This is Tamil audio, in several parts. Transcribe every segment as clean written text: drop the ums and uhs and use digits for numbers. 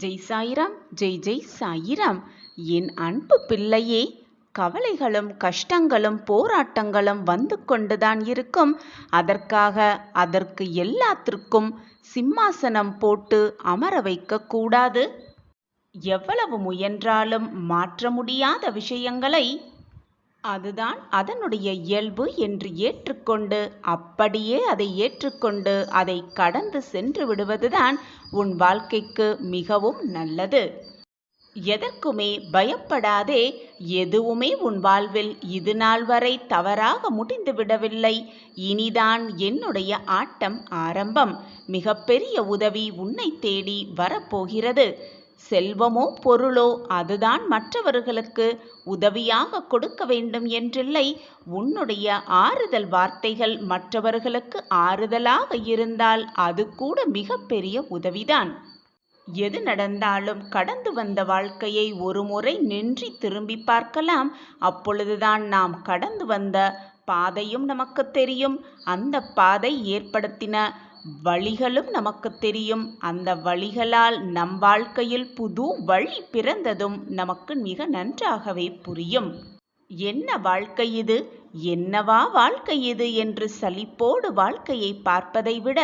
ஜெய் சாய்ராம், ஜெய் ஜெய் சாய்ராம். என் அன்பு பிள்ளையே, கவலைகளும் கஷ்டங்களும் போராட்டங்களும் வந்து கொண்டுதான் இருக்கும். அதற்கு எல்லாத்திற்கும் சிம்மாசனம் போட்டு அமர வைக்க கூடாது. எவ்வளவு முயன்றாலும் மாற்ற முடியாத விஷயங்களை அதுதான் அதனுடைய இயல்பு என்று ஏற்றுக்கொண்டு, அப்படியே அதை ஏற்றுக்கொண்டு அதை கடந்து சென்று விடுவதுதான் உன் வாழ்க்கைக்கு மிகவும் நல்லது. எதற்குமே பயப்படாதே. எதுவுமே உன் வாழ்வில் இது நாள் வரை தவறாக முடிந்து விடவில்லை. இனிதான் என்னுடைய ஆட்டம் ஆரம்பம். மிகப்பெரிய உதவி உன்னை தேடி வரப்போகிறது. செல்வமோ பொருளோ அதுதான் மற்றவர்களுக்கு உதவியாக கொடுக்க வேண்டும் என்றில்லை. உன்னுடைய ஆறுதல் வார்த்தைகள் மற்றவர்களுக்கு ஆறுதலாக இருந்தால் அது கூட மிகப்பெரிய உதவிதான். எது நடந்தாலும் கடந்து வந்த வாழ்க்கையை ஒரு முறை நின்று திரும்பி பார்க்கலாம். அப்பொழுதுதான் நாம் கடந்து வந்த பாதையும் நமக்கு தெரியும். அந்த பாதை ஏற்படுத்தின வழிகளும் நமக்கு தெரியும். அந்த வழிகளால் நம் வாழ்க்கையில் புது வழி பிறந்ததும் நமக்கு மிக நன்றாகவே புரியும். என்ன வாழ்க்கை இது, என்னவா வாழ்க்கை இது என்று சலிப்போடு வாழ்க்கையை பார்ப்பதை விட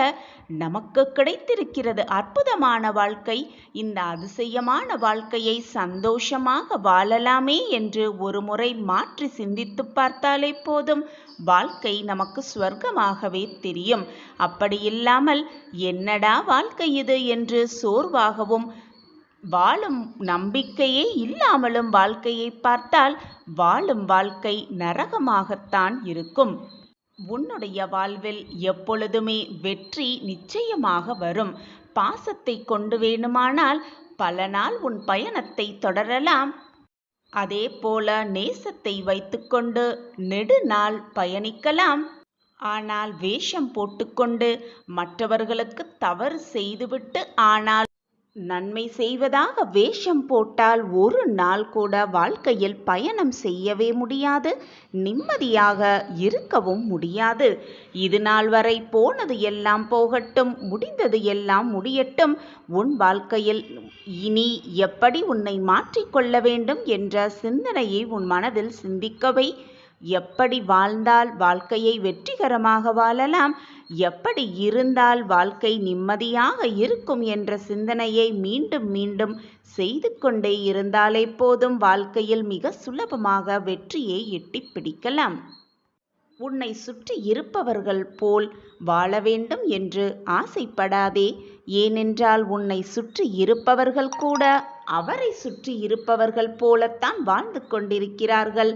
நமக்கு கிடைத்திருக்கிறது அற்புதமான வாழ்க்கை. இந்த அதிசயமான வாழ்க்கையை சந்தோஷமாக வாழலாமே என்று ஒரு முறை மாற்றி சிந்தித்து பார்த்தாலே போதும். வாழ்க்கை நமக்கு ஸ்வர்க்கமாகவே தெரியும். அப்படியில்லாமல் என்னடா வாழ்க்கை இது என்று சோர்வாகவும் வாழும் நம்பிக்கையே இல்லாமலும் வாழ்க்கையை பார்த்தால் வாழும் வாழ்க்கை நரகமாகத்தான் இருக்கும். உன்னுடைய வாழ்வில் எப்பொழுதுமே வெற்றி நிச்சயமாக வரும். பாசத்தை கொண்டு வேணுமானால் பல நாள் உன் பயணத்தை தொடரலாம். அதே போல நேசத்தை வைத்துக்கொண்டு நெடுநாள் பயணிக்கலாம். ஆனால் வேஷம் போட்டுக்கொண்டு மற்றவர்களுக்கு தவறு செய்துவிட்டு ஆனால் நன்மை செய்வதாக வேஷம் போட்டால் ஒரு நாள் கூட வாழ்க்கையில் பயணம் செய்யவே முடியாது, நிம்மதியாக இருக்கவும் முடியாது. இது நாள் வரை போனது எல்லாம் போகட்டும், முடிந்தது எல்லாம் முடியட்டும். உன் வாழ்க்கையில் இனி எப்படி உன்னை மாற்றிக்கொள்ள வேண்டும் என்ற சிந்தனையை உன் மனதில் சிந்திக்கவை. எப்படி வாழ்ந்தால் வாழ்க்கையை வெற்றிகரமாக வாழலாம், எப்படி இருந்தால் வாழ்க்கை நிம்மதியாக இருக்கும் என்ற சிந்தனையை மீண்டும் மீண்டும் செய்து கொண்டே இருந்தாலே போதும். வாழ்க்கையில் மிக சுலபமாக வெற்றியை எட்டி பிடிக்கலாம். உன்னை சுற்றி இருப்பவர்கள் போல் வாழ வேண்டும் என்று ஆசைப்படாதே. ஏனென்றால் உன்னை சுற்றி இருப்பவர்கள் கூட அவரை சுற்றி இருப்பவர்கள் போலத்தான் வாழ்ந்து கொண்டிருக்கிறார்கள்.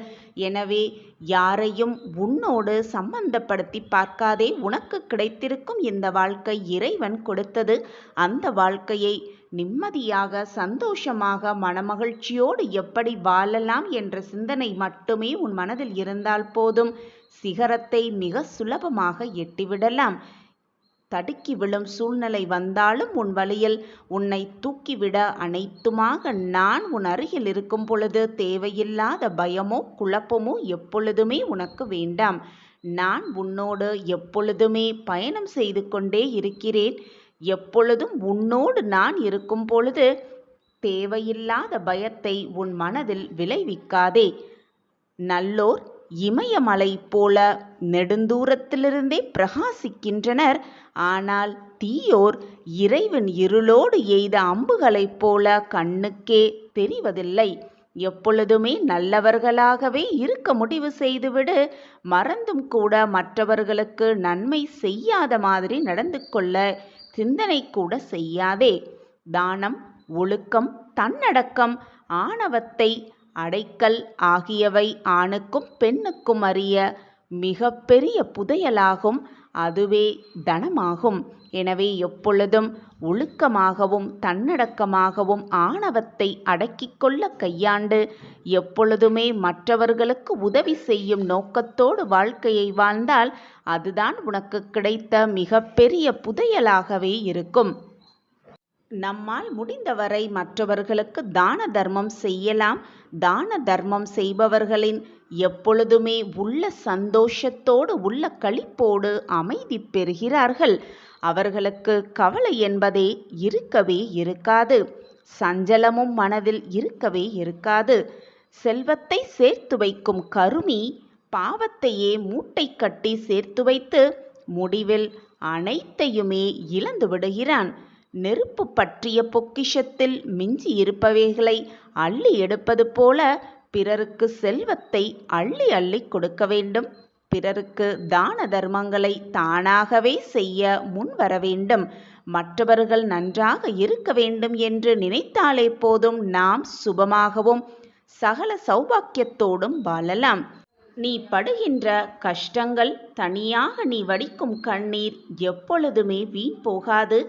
எனவே யாரையும் உன்னோடு சம்பந்தப்படுத்தி பார்க்காதே. உனக்கு கிடைத்திருக்கும் இந்த வாழ்க்கை இறைவன் கொடுத்தது. அந்த வாழ்க்கையை நிம்மதியாக சந்தோஷமாக மனமகிழ்ச்சியோடு எப்படி வாழலாம் என்ற சிந்தனை மட்டுமே உன் மனதில் இருந்தால் போதும். சிகரத்தை மிக சுலபமாக எட்டிவிடலாம். தடுக்கி விழும் சூழ்நிலை வந்தாலும் உன் வழியில் உன்னை தூக்கிவிட அனைத்துமாக நான் உன் அருகில் இருக்கும் பொழுது தேவையில்லாத பயமோ குழப்பமோ எப்பொழுதுமே உனக்கு வேண்டாம். நான் உன்னோடு எப்பொழுதுமே பயணம் செய்து கொண்டே இருக்கிறேன். எப்பொழுதும் உன்னோடு நான் இருக்கும் பொழுது தேவையில்லாத பயத்தை உன் மனதில் விளைவிக்காதே. நல்லோர் இமயமலை போல நெடுந்தூரத்திலிருந்தே பிரகாசிக்கின்றனர். ஆனால் தீயோர் இறைவன் இருளோடு எய்த அம்புகளைப் போல கண்ணுக்கே தெரிவதில்லை. எப்பொழுதுமே நல்லவர்களாகவே இருக்க முடிவு செய்துவிடு. மறந்தும் கூட மற்றவர்களுக்கு நன்மை செய்யாத மாதிரி நடந்து கொள்ள சிந்தனை கூட செய்யாதே. தானம், ஒழுக்கம், தன்னடக்கம், ஆணவத்தை அடைக்கல் ஆகியவை ஆணுக்கும் பெண்ணுக்கும் அறிய மிக பெரிய புதையலாகும். அதுவே தனமாகும். எனவே எப்பொழுதும் ஒழுக்கமாகவும் தன்னடக்கமாகவும் ஆணவத்தை அடக்கிக் கொள்ள கையாண்டு எப்பொழுதுமே மற்றவர்களுக்கு உதவி செய்யும் நோக்கத்தோடு வாழ்க்கையை வாழ்ந்தால் அதுதான் உனக்கு கிடைத்த மிக பெரிய புதையலாகவே இருக்கும். நம்மால் முடிந்தவரை மற்றவர்களுக்கு தான தர்மம் செய்யலாம். தான தர்மம் செய்பவர்களின் எப்பொழுதுமே உள்ள சந்தோஷத்தோடு உள்ள களிப்போடு அமைதி பெறுகிறார்கள். அவர்களுக்கு கவலை என்பதே இருக்கவே இருக்காது. சஞ்சலமும் மனதில் இருக்கவே இருக்காது. செல்வத்தை சேர்த்து வைக்கும் கருமி பாவத்தையே மூட்டை கட்டி சேர்த்து வைத்து முடிவில் அனைத்தையுமே இழந்து விடுகிறான். நெருப்பு பற்றிய பொக்கிஷத்தில் மிஞ்சி இருப்பவைகளை அள்ளி எடுப்பது போல பிறருக்கு செல்வத்தை அள்ளி அள்ளி கொடுக்க வேண்டும். பிறருக்கு தான தர்மங்களை தானாகவே செய்ய முன்வர வேண்டும். மற்றவர்கள் நன்றாக இருக்க வேண்டும் என்று நினைத்தாலே போதும், நாம் சுபமாகவும் சகல சௌபாக்கியத்தோடும் வாழலாம். நீ படுகின்ற கஷ்டங்கள், தனியாக நீ வடிக்கும் கண்ணீர் எப்பொழுதுமே வீண் போகாது.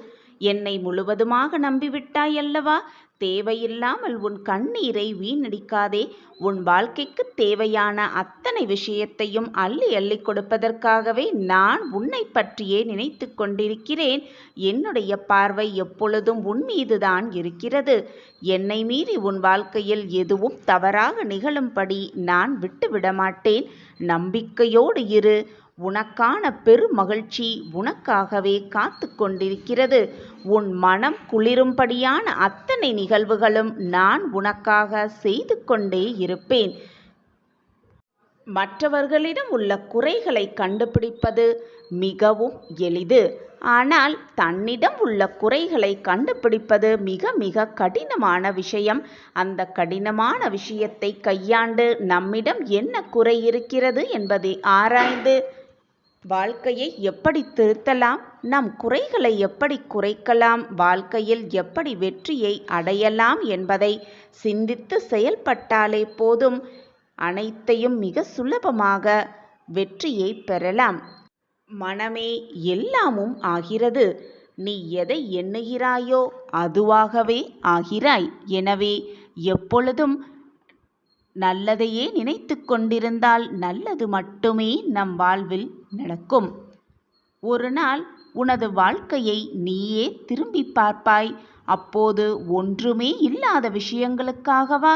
என்னை முழுவதுமாக நம்பிவிட்டாய் அல்லவா? தேவையில்லாமல் உன் கண்ணீரை வீணடிக்காதே. உன் வாழ்க்கைக்கு தேவையான அத்தனை விஷயத்தையும் அள்ளி அள்ளி கொடுப்பதற்காகவே நான் உன்னை பற்றியே நினைத்து கொண்டிருக்கிறேன். என்னுடைய பார்வை எப்பொழுதும் உன் மீதுதான் இருக்கிறது. என்னை மீறி உன் வாழ்க்கையில் எதுவும் தவறாக நிகழும்படி நான் விட்டுவிட மாட்டேன். நம்பிக்கையோடு இரு. உனக்கான பெருமகிழ்ச்சி உனக்காகவே காத்து கொண்டிருக்கிறது. உன் மனம் குளிரும்படியான அத்தனை நிகழ்வுகளும் நான் உனக்காக செய்து கொண்டே இருப்பேன். மற்றவர்களிடம் உள்ள குறைகளை கண்டுபிடிப்பது மிகவும் எளிது. ஆனால் தன்னிடம் உள்ள குறைகளை கண்டுபிடிப்பது மிக மிக கடினமான விஷயம். அந்த கடினமான விஷயத்தை கையாண்டு நம்மிடம் என்ன குறை இருக்கிறது என்பதை ஆராய்ந்து வாழ்க்கையை எப்படி திருத்தலாம், நம் குறைகளை எப்படி குறைக்கலாம், வாழ்க்கையில் எப்படி வெற்றியை அடையலாம் என்பதை சிந்தித்து செயல்பட்டாலே போதும், அனைத்தையும் மிக சுலபமாக வெற்றியை பெறலாம். மனமே எல்லாமும் ஆகிறது. நீ எதை எண்ணுகிறாயோ அதுவாகவே ஆகிறாய். எனவே எப்பொழுதும் நல்லதையே நினைத்து கொண்டிருந்தால் நல்லது மட்டுமே நம் வாழ்வில் நடக்கும். ஒரு நாள் உனது வாழ்க்கையை நீயே திரும்பி பார்ப்பாய். அப்போது ஒன்றுமே இல்லாத விஷயங்களுக்காகவா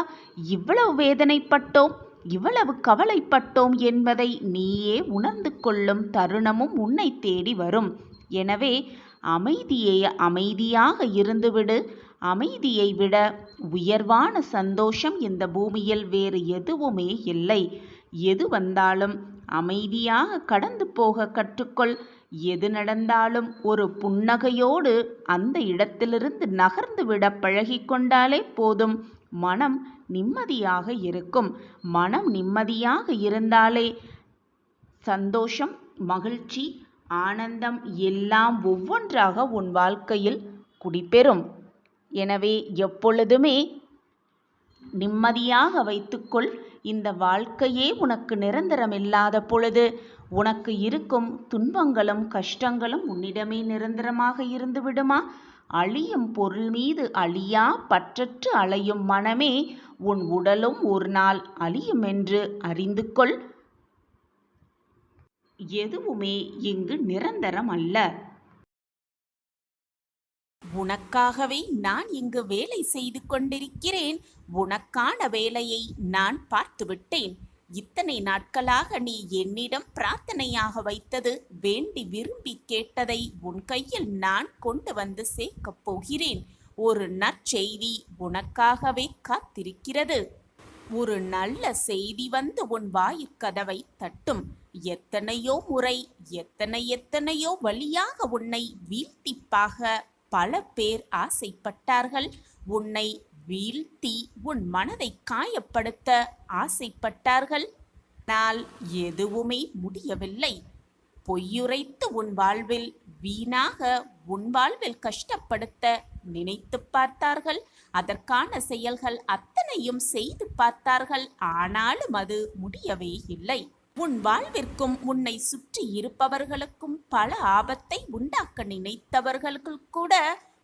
இவ்வளவு வேதனைப்பட்டோம், இவ்வளவு கவலைப்பட்டோம் என்பதை நீயே உணர்ந்து கொள்ளும் தருணமும் உன்னை தேடி வரும். எனவே அமைதியாக இருந்துவிடு. அமைதியை விட உயர்வான சந்தோஷம் இந்த பூமியில் வேறு எதுவுமே இல்லை. எது வந்தாலும் அமைதியாக கடந்து போக கற்றுக்கொள். எது நடந்தாலும் ஒரு புன்னகையோடு அந்த இடத்திலிருந்து நகர்ந்து விட பழகி கொண்டாலே போதும். மனம் நிம்மதியாக இருக்கும். மனம் நிம்மதியாக இருந்தாலே சந்தோஷம், மகிழ்ச்சி, ஆனந்தம் எல்லாம் ஒவ்வொன்றாக உன் வாழ்க்கையில் குடிபெறும். எனவே எப்பொழுதுமே நிம்மதியாக வைத்துக்கொள். இந்த வாழ்க்கையே உனக்கு நிரந்தரமில்லாத பொழுது உனக்கு இருக்கும் துன்பங்களும் கஷ்டங்களும் உன்னிடமே நிரந்தரமாக இருந்து விடுமா? அழியும் பொருள் மீது அழியா பற்றற்று அலையும் மனமே, உன் உடலும் ஒரு நாள் அழியும் என்று அறிந்து கொள். எதுவுமே இங்கு நிரந்தரம் அல்ல. உனக்காகவே நான் இங்கு வேலை செய்து கொண்டிருக்கிறேன். உனக்கான வேலையை நான் பார்த்துவிட்டேன். இத்தனை நாட்களாக நீ என்னிடம் பிரார்த்தனையாக வைத்தது, வேண்டி விரும்பி கேட்டதை உன் கையில் நான் கொண்டு வந்து சேர்க்கப் போகிறேன். ஒரு நற்செய்தி உனக்காகவே காத்திருக்கிறது. ஒரு நல்ல செய்தி வந்து உன் வாயிற்கதவை தட்டும். எத்தனையோ முறை எத்தனையோ வழியாக உன்னை வீழ்த்திப்பாக பல பேர் ஆசைப்பட்டார்கள். உன்னை வீழ்த்தி உன் மனதை காயப்படுத்த ஆசைப்பட்டார்கள். ஆனால் எதுவுமே முடியவில்லை. பொய்யுரைத்து உன் வாழ்வில் வீணாக உன் வாழ்வில் கஷ்டப்படுத்த நினைத்து பார்த்தார்கள். அதற்கான செயல்கள் அத்தனையும் செய்து பார்த்தார்கள். ஆனாலும் அது முடியவே இல்லை. உன் வாழ்விற்கும் உன்னை சுற்றி இருப்பவர்களுக்கும் பல ஆபத்தை உண்டாக்க நினைத்தவர்களுக்கு கூட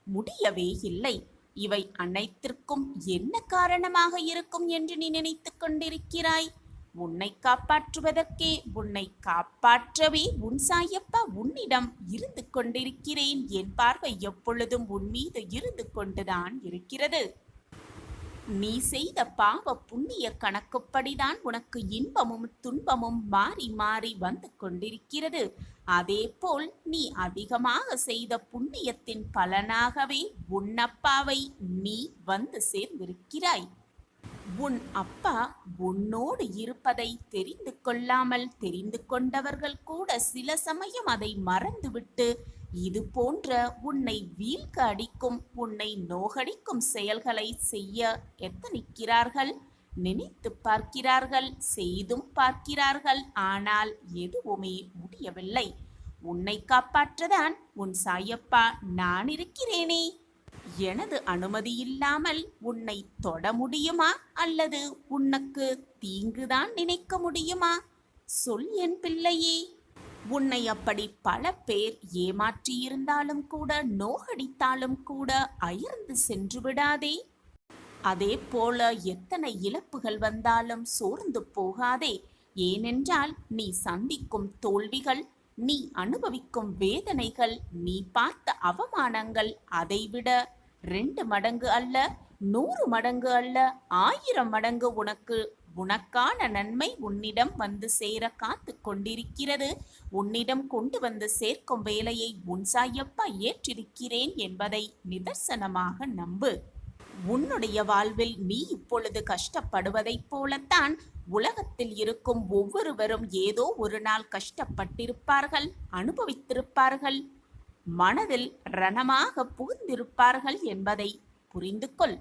முடியவே இல்லை. இவை அனைத்திற்கும் என்ன காரணமாக இருக்கும் என்று நீ நினைத்து கொண்டிருக்கிறாய்? உன்னை காப்பாற்றுவதற்கே, உன்னை காப்பாற்றவே உன் சாயப்பா உன்னிடம் இருந்து கொண்டிருக்கிறேன். என் பார்வை எப்பொழுதும் உன் மீது இருந்து கொண்டுதான் இருக்கிறது. நீ செய்த பாவ புண்ணிய கணக்குப்படிதான் உனக்கு இன்பமும் துன்பமும் மாறி மாறி வந்து கொண்டிருக்கிறது. அதேபோல் நீ அதிகமாக செய்த புண்ணியத்தின் பலனாகவே உன் அப்பாவை நீ வந்து சேர்ந்திருக்கிறாய். உன் அப்பா உன்னோடு இருப்பதை தெரிந்து கொள்ளாமல் தெரிந்து கொண்டவர்கள் கூட சில சமயம் அதை மறந்துவிட்டு இது போன்ற உன்னை வீழ்க்க அடிக்கும், உன்னை நோகடிக்கும் செயல்களை செய்ய எத்தனிக்கிறார்கள். நினைத்து பார்க்கிறார்கள், செய்தும் பார்க்கிறார்கள். ஆனால் எதுவுமே முடியவில்லை. உன்னை காப்பாற்றதான் உன் சாயப்பா நான் இருக்கிறேனே. எனது அனுமதி இல்லாமல் உன்னை தொட முடியுமா, அல்லது உனக்கு தீங்குதான் நினைக்க முடியுமா? சொல் என் பிள்ளையே. உன்னை அப்படி பல பேர் ஏமாற்றியிருந்தாலும் கூட, நோகடித்தாலும் கூட அயர்ந்து சென்று விடாதே. அதே போல எத்தனை இழப்புகள் வந்தாலும் சோர்ந்து போகாதே. ஏனென்றால் நீ சந்திக்கும் தோல்விகள், நீ அனுபவிக்கும் வேதனைகள், நீ பார்த்த அவமானங்கள் அதைவிட 2 மடங்கு அல்ல, 100 மடங்கு அல்ல, 1000 மடங்கு உனக்கான நன்மை உன்னிடம் வந்து சேர காத்து கொண்டிருக்கிறது. உன்னிடம் கொண்டு வந்து சேர்க்கும் வேலையை உன் சாயப்பா ஏற்றிருக்கிறேன் என்பதை நிதர்சனமாக நம்பு. உன்னுடைய வாழ்வில் நீ இப்பொழுது கஷ்டப்படுவதைப் போலத்தான் உலகத்தில் இருக்கும் ஒவ்வொருவரும் ஏதோ ஒரு நாள் கஷ்டப்பட்டிருப்பார்கள், அனுபவித்திருப்பார்கள், மனதில் ரணமாக புகுந்திருப்பார்கள் என்பதை புரிந்து கொள்.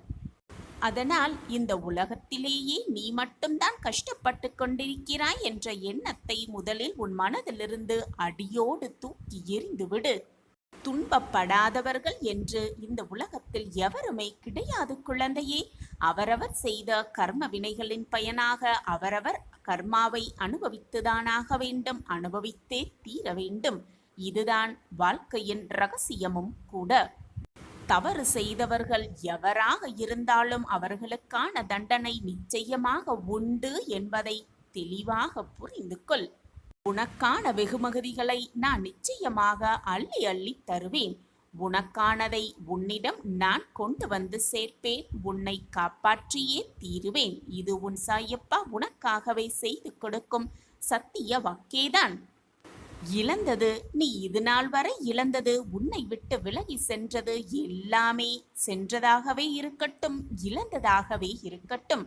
அதனால் இந்த உலகத்திலேயே நீ மட்டும்தான் கஷ்டப்பட்டு கொண்டிருக்கிறாய் என்ற எண்ணத்தை முதலில் உன் மனதிலிருந்து அடியோடு தூக்கி எறிந்துவிடு. துன்பப்படாதவர்கள் என்று இந்த உலகத்தில் எவருமே கிடையாது குழந்தையே. அவரவர் செய்த கர்ம வினைகளின் பயனாக அவரவர் கர்மாவை அனுபவித்துதானாக வேண்டும், அனுபவித்தே தீர வேண்டும். இதுதான் வாழ்க்கையின் ரகசியமும் கூட. தவறு செய்தவர்கள் எவராக இருந்தாலும் அவர்களுக்கான தண்டனை நிச்சயமாக உண்டு என்பதை தெளிவாக புரிந்து கொள். உனக்கான வெகுமதிகளை நான் நிச்சயமாக அள்ளி அள்ளி தருவேன். உனக்கானதை உன்னிடம் நான் கொண்டு வந்து சேர்ப்பேன். உன்னை காப்பாற்றியே தீருவேன். இது உன் சாயப்பா உனக்காகவே செய்து கொடுக்கும் சத்திய வாக்கேதான். இழந்தது, நீ இது நாள் வரை இழந்தது, உன்னை விட்டு விலகி சென்றது எல்லாமே சென்றதாகவே இருக்கட்டும், இழந்ததாகவே இருக்கட்டும்.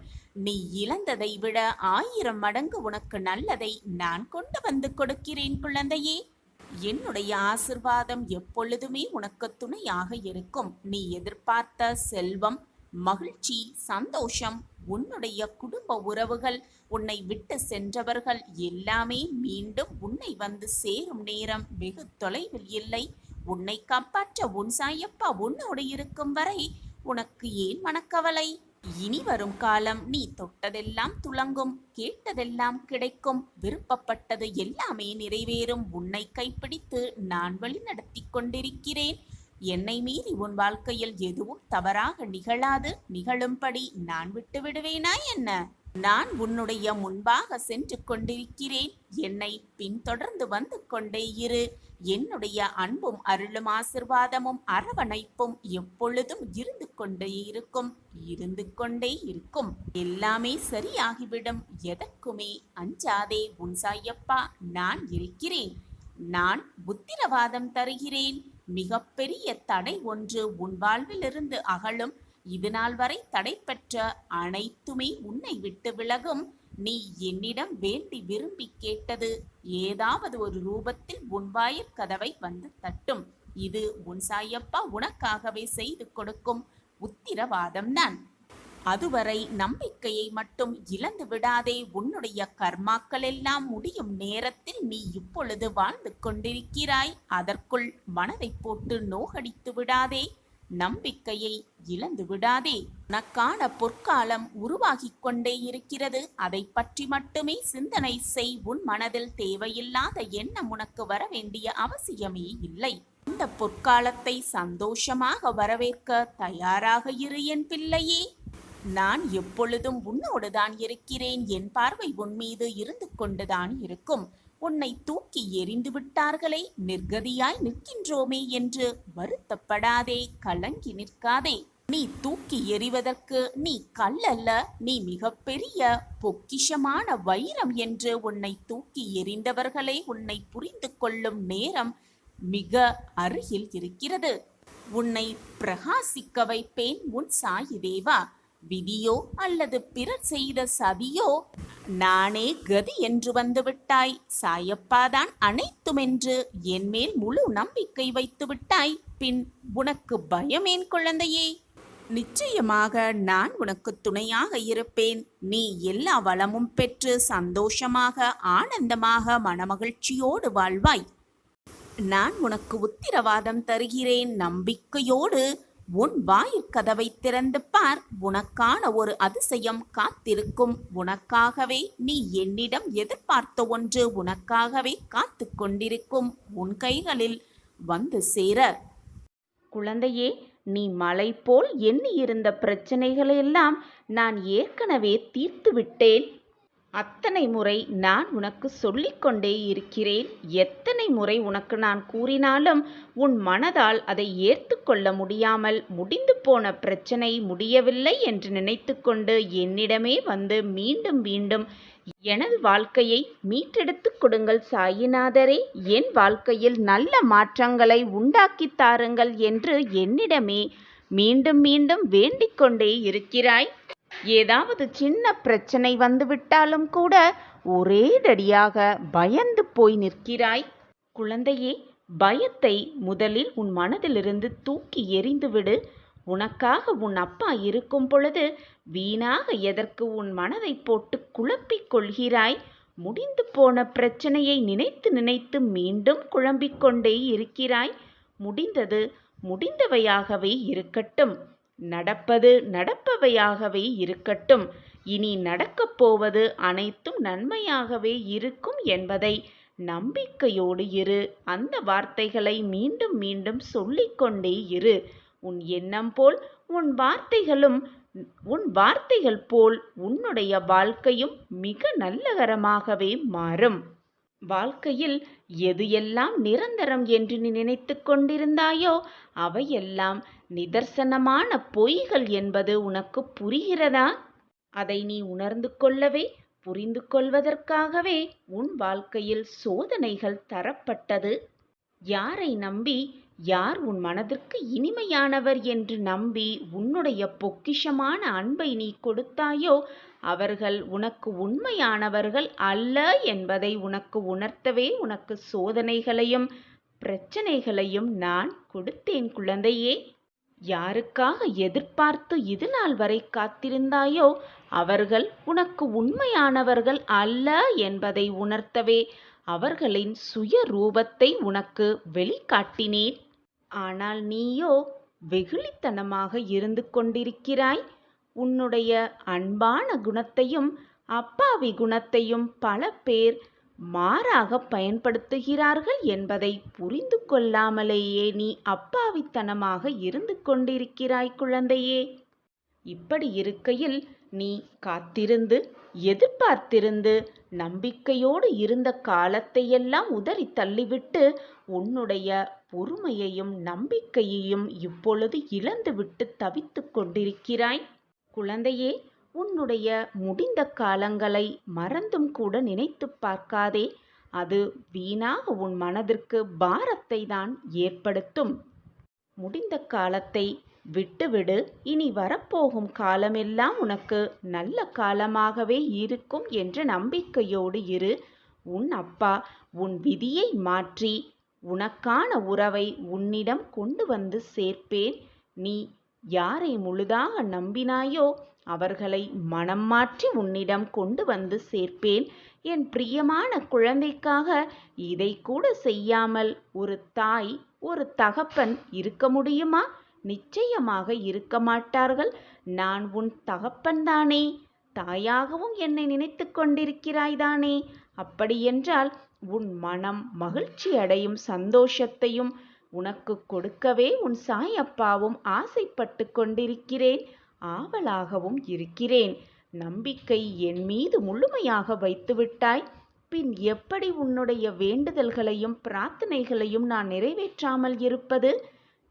நீ இழந்ததை விட 1000 மடங்கு உனக்கு நல்லதை நான் கொண்டு வந்து கொடுக்கிறேன் குழந்தையே. என்னுடைய ஆசிர்வாதம் எப்பொழுதுமே உனக்கு துணையாக இருக்கும். நீ எதிர்பார்த்த செல்வம், மகிழ்ச்சி, சந்தோஷம், உன்னுடைய குடும்ப உறவுகள், உன்னை விட்டு சென்றவர்கள் எல்லாமே மீண்டும் உன்னை வந்து சேரும் நேரம் வெகு தொலைவில் இல்லை. உன்னை காப்பாற்ற உன் சாயப்பா உன்னோடு இருக்கும் வரை உனக்கு ஏன் மனக்கவலை? இனி வரும் காலம் நீ தொட்டதெல்லாம் துலங்கும், கேட்டதெல்லாம் கிடைக்கும், விருப்பப்பட்டது எல்லாமே நிறைவேறும். உன்னை கைப்பிடித்து நான் வழி நடத்தி கொண்டிருக்கிறேன். என்னை மீறி உன் வாழ்க்கையில் எதுவும் தவறாக நிகழாது. நிகழும்படி நான் விட்டு விடுவேனா என்ன? நான் உன்னுடைய முன்பாக சென்று கொண்டிருக்கிறேன். என்னை பின்தொடர்ந்து வந்து கொண்டே இரு. என்னுடைய அன்பும் அருளும் ஆசிர்வாதமும் அரவணைப்பும் எப்பொழுதும் இருந்து கொண்டே இருக்கும். எல்லாமே சரியாகிவிடும். எதற்குமே அஞ்சாதே. உன் சாயப்பா நான் இருக்கிறேன். நான் உத்திரவாதம் தருகிறேன். மிகப்பெரிய தடை ஒன்று உன் வாழ்விலிருந்து அகலும். இது நாள் வரை தடை பெற்ற அனைத்துமே உன்னை விட்டு விலகும். நீ என்னிடம் வேண்டி விரும்பி கேட்டது ஏதாவது ஒரு ரூபத்தில் உன் வாயில் கதவை வந்து தட்டும். இது உன் சாயப்பா உனக்காகவே செய்து கொடுக்கும் உத்திரவாதம்தான். அதுவரை நம்பிக்கையை மட்டும் இழந்து விடாதே. உன்னுடைய கர்மாக்கள் எல்லாம் முடியும் நேரத்தில் நீ இப்பொழுது வாழ்ந்து கொண்டிருக்கிறாய். அதற்குள் மனதை போட்டு நோகடித்து விடாதே. நம்பிக்கையை இழந்து விடாதே. உனக்கான பொற்காலம் உருவாகிக் கொண்டே இருக்கிறது. அதை பற்றி மட்டுமே சிந்தனை செய். உன் மனதில் தேவையில்லாத எண்ணம் உனக்கு வர வேண்டிய அவசியமே இல்லை. இந்த பொற்காலத்தை சந்தோஷமாக வரவேற்க தயாராக இரு என் பிள்ளையே. நான் எப்பொழுதும் உன்னோடுதான் இருக்கிறேன். என் பார்வை உன் மீது இருந்து கொண்டுதான் இருக்கும். உன்னை தூக்கி எறிந்து விட்டார்களே, நிர்கதியாய் நிற்கின்றோமே என்று வருத்தப்படாதே, கலங்கி நிற்காதே. நீ தூக்கி எறிவதற்கு நீ கல்லல்ல, நீ மிகப்பெரிய பொக்கிஷமான வைரம் என்று உன்னை தூக்கி எறிந்தவர்களே உன்னை புரிந்து கொள்ளும் நேரம் மிக அருகில் இருக்கிறது. உன்னை பிரகாசிக்க வைப்பேன் உன் சாயி தேவா. விதியோ அல்லது பிறர் செய்த சதியோ, நானே கதி என்று வந்துவிட்டாய். சாயப்பாதான் அனைத்துமென்று என்மேல் முழு நம்பிக்கை வைத்து விட்டாய். பின் உனக்கு பயமேன் குழந்தையே? நிச்சயமாக நான் உனக்கு துணையாக இருப்பேன். நீ எல்லா வளமும் பெற்று சந்தோஷமாக ஆனந்தமாக மனமகிழ்ச்சியோடு வாழ்வாய். நான் உனக்கு உத்திரவாதம் தருகிறேன். நம்பிக்கையோடு உன் வாயிற்கதவை திறந்து பார். உனக்கான ஒரு அதிசயம் காத்திருக்கும். உனக்காகவே நீ என்னிடம் எதிர்பார்த்த ஒன்று உனக்காகவே காத்து கொண்டிருக்கும். உன் கைகளில் வந்து சேர. குழந்தையே, நீ மலை போல் எண்ணியிருந்த பிரச்சனைகளெல்லாம் நான் ஏற்கனவே தீர்த்து விட்டேன். அத்தனை முறை நான் உனக்கு சொல்லிக்கொண்டே இருக்கிறேன். எத்தனை முறை உனக்கு நான் கூறினாலும் உன் மனதால் அதை ஏற்று கொள்ள முடியாமல் முடிந்து போன பிரச்சனை முடியவில்லை என்று நினைத்து கொண்டு என்னிடமே வந்து மீண்டும் மீண்டும் எனது வாழ்க்கையை மீட்டெடுத்து கொடுங்கள் சாயிநாதரே, என் வாழ்க்கையில் நல்ல மாற்றங்களை உண்டாக்கி தாருங்கள் என்று என்னிடமே மீண்டும் மீண்டும் வேண்டிக் கொண்டே இருக்கிறாய். ஏதாவது சின்ன பிரச்சனை வந்துவிட்டாலும் கூட ஒரேடடியாக பயந்து போய் நிற்கிறாய். குழந்தையே, பயத்தை முதலில் உன் மனதிலிருந்து தூக்கி எறிந்துவிடு. உனக்காக உன் அப்பா இருக்கும் பொழுது வீணாக எதற்கு உன் மனதை போட்டு குழப்பிக் கொள்கிறாய்? முடிந்து போன பிரச்சனையை நினைத்து நினைத்து மீண்டும் குழம்பிக் கொண்டே இருக்கிறாய். முடிந்தது முடிந்தவையாகவே இருக்கட்டும். நடப்பது நடப்பவையாகவே இருக்கட்டும். இனி நடக்கப் போவது அனைத்தும் நன்மையாகவே இருக்கும் என்பதை நம்பிக்கையோடு இரு. அந்த வார்த்தைகளை மீண்டும் மீண்டும் சொல்லிக்கொண்டே இரு. உன் எண்ணம் போல் உன் வார்த்தைகள் போல் உன்னுடைய வாழ்க்கையும் மிக நல்லகரமாகவே மாறும். வாழ்க்கையில் எது எல்லாம் நிரந்தரம் என்று நீ நினைத்து கொண்டிருந்தாயோ அவையெல்லாம் நிதர்சனமான பொய்கள் என்பது உனக்கு புரிகிறதா? அதை நீ உணர்ந்து கொள்ளவே புரிந்து கொள்வதற்காகவே உன் வாழ்க்கையில் சோதனைகள் தரப்பட்டது. யாரை நம்பி, யார் உன் மனதிற்கு இனிமையானவர் என்று நம்பி உன்னுடைய பொக்கிஷமான அன்பை நீ கொடுத்தாயோ அவர்கள் உனக்கு உண்மையானவர்கள் அல்ல என்பதை உனக்கு உணர்த்தவே உனக்கு சோதனைகளையும் பிரச்சனைகளையும் நான் கொடுத்தேன் குழந்தையே. யாருக்காக எதிர்பார்த்து இது நாள் வரை காத்திருந்தாயோ அவர்கள் உனக்கு உண்மையானவர்கள் அல்ல என்பதை உணர்த்தவே அவர்களின் சுய ரூபத்தை உனக்கு வெளிக்காட்டினேன். ஆனால் நீயோ வெகுளித்தனமாக இருந்து கொண்டிருக்கிறாய். உன்னுடைய அன்பான குணத்தையும் அப்பாவி குணத்தையும் பல பேர் மாறாக பயன்படுத்துகிறார்கள் என்பதை புரிந்து கொள்ளாமலேயே நீ அப்பாவித்தனமாக இருந்து கொண்டிருக்கிறாய் குழந்தையே. இப்படி இருக்கையில் நீ காத்திருந்து எதிர்பார்த்திருந்து நம்பிக்கையோடு இருந்த காலத்தையெல்லாம் உதறி தள்ளிவிட்டு உன்னுடைய பொறுமையையும் நம்பிக்கையையும் இப்பொழுது இழந்துவிட்டு தவித்து கொண்டிருக்கிறாய். குழந்தையே, உன்னுடைய முடிந்த காலங்களை மறந்தும் கூட நினைத்து பார்க்காதே. அது வீணாக உன் மனதிற்கு பாரத்தை தான் ஏற்படுத்தும். முடிந்த காலத்தை விட்டுவிடு. இனி வரப்போகும் காலமெல்லாம் உனக்கு நல்ல காலமாகவே இருக்கும் என்ற நம்பிக்கையோடு இரு. உன் அப்பா உன் விதியை மாற்றி உனக்கான உறவை உன்னிடம் கொண்டு வந்து சேர்ப்பேன். நீ யாரை முழுதாக நம்பினாயோ அவர்களை மனம் மாற்றி உன்னிடம் கொண்டு வந்து சேர்ப்பேன். என் பிரியமான குழந்தைக்காக இதை கூட செய்யாமல் ஒரு தாய் ஒரு தகப்பன் இருக்க முடியுமா? நிச்சயமாக இருக்க மாட்டார்கள். நான் உன் தகப்பன்தானே, தாயாகவும் என்னை நினைத்து கொண்டிருக்கிறாய்தானே. அப்படியென்றால் உன் மனம் மகிழ்ச்சி அடையும் சந்தோஷத்தையும் உனக்கு கொடுக்கவே உன் சாயப்பாவும் ஆசைப்பட்டு கொண்டிருக்கிறேன். ஆவலாகவும் இருக்கிறேன். நம்பிக்கை என் மீது முழுமையாக வைத்துவிட்டாய். பின் எப்படி உன்னுடைய வேண்டுதல்களையும் பிரார்த்தனைகளையும் நான் நிறைவேற்றாமல் இருப்பது?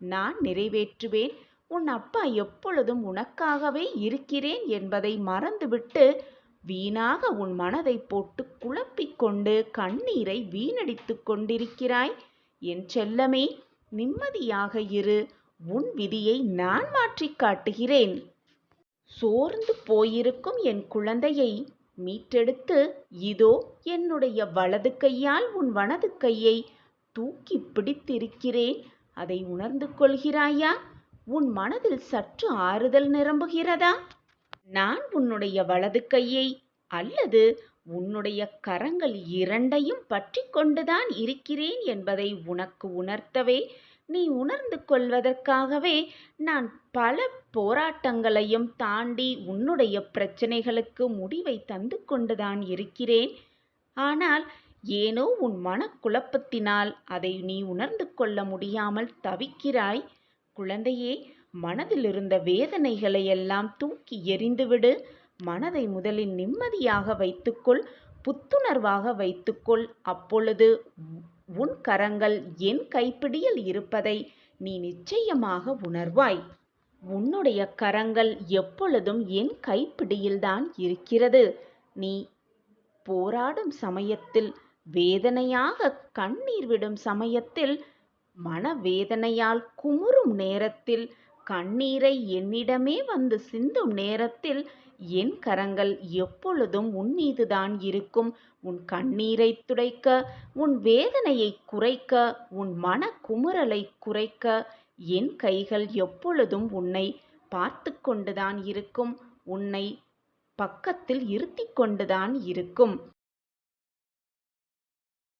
நான் நிறைவேற்றுவேன். உன் அப்பா எப்பொழுதும் உனக்காகவே இருக்கிறேன் என்பதை மறந்துவிட்டு வீணாக உன் மனதை போட்டு குழப்பிக் கொண்டு கண்ணீரை வீணடித்துக் கொண்டிருக்கிறாய். என் செல்லமே, நிம்மதியாக இரு. உன் விதியை நான் மாற்றிக் காட்டுகிறேன். சோர்ந்து போயிருக்கும் என் குழந்தையை மீட்டெடுத்து இதோ என்னுடைய வலது கையால் உன் வலது கையை தூக்கி பிடித்திருக்கிறேன். அதை உணர்ந்து கொள்கிறாயா? உன் மனதில் சற்று ஆறுதல் நிரம்புகிறதா? நான் உன்னுடைய வலது கையை அல்லது உன்னுடைய கரங்கள் இரண்டையும் பற்றி கொண்டுதான் இருக்கிறேன் என்பதை உனக்கு உணர்த்தவே, நீ உணர்ந்து கொள்வதற்காகவே நான் பல போராட்டங்களையும் தாண்டி உன்னுடைய பிரச்சனைகளுக்கு முடிவை தந்து கொண்டுதான் இருக்கிறேன். ஆனால் ஏனோ உன் மனக்குழப்பத்தினால் அதை நீ உணர்ந்து கொள்ள முடியாமல் தவிக்கிறாய். குழந்தையே, மனதில் இருந்த வேதனைகளை எல்லாம் தூக்கி எறிந்துவிடு. மனதை முதலில் நிம்மதியாக வைத்துக்கொள், புத்துணர்வாக வைத்துக்கொள். அப்பொழுது உன் கரங்கள் என் கைப்பிடியில் இருப்பதை நீ நிச்சயமாக உணர்வாய். உன்னுடைய கரங்கள் எப்பொழுதும் என் கைப்பிடியில்தான் இருக்கிறது. நீ போராடும் சமயத்தில், வேதனையாக கண்ணீர் விடும் சமயத்தில், மனவேதனையால் குமுறும் நேரத்தில், கண்ணீரை என்னிடமே வந்து சிந்தும் நேரத்தில் என் கரங்கள் எப்பொழுதும் உன் மீதுதான் இருக்கும். உன் கண்ணீரை துடைக்க, உன் வேதனையை குறைக்க, உன் மன குமுறலை குறைக்க என் கைகள் எப்பொழுதும் உன்னை பார்த்து கொண்டுதான் இருக்கும். உன்னை பக்கத்தில் இருத்தி கொண்டுதான் இருக்கும்.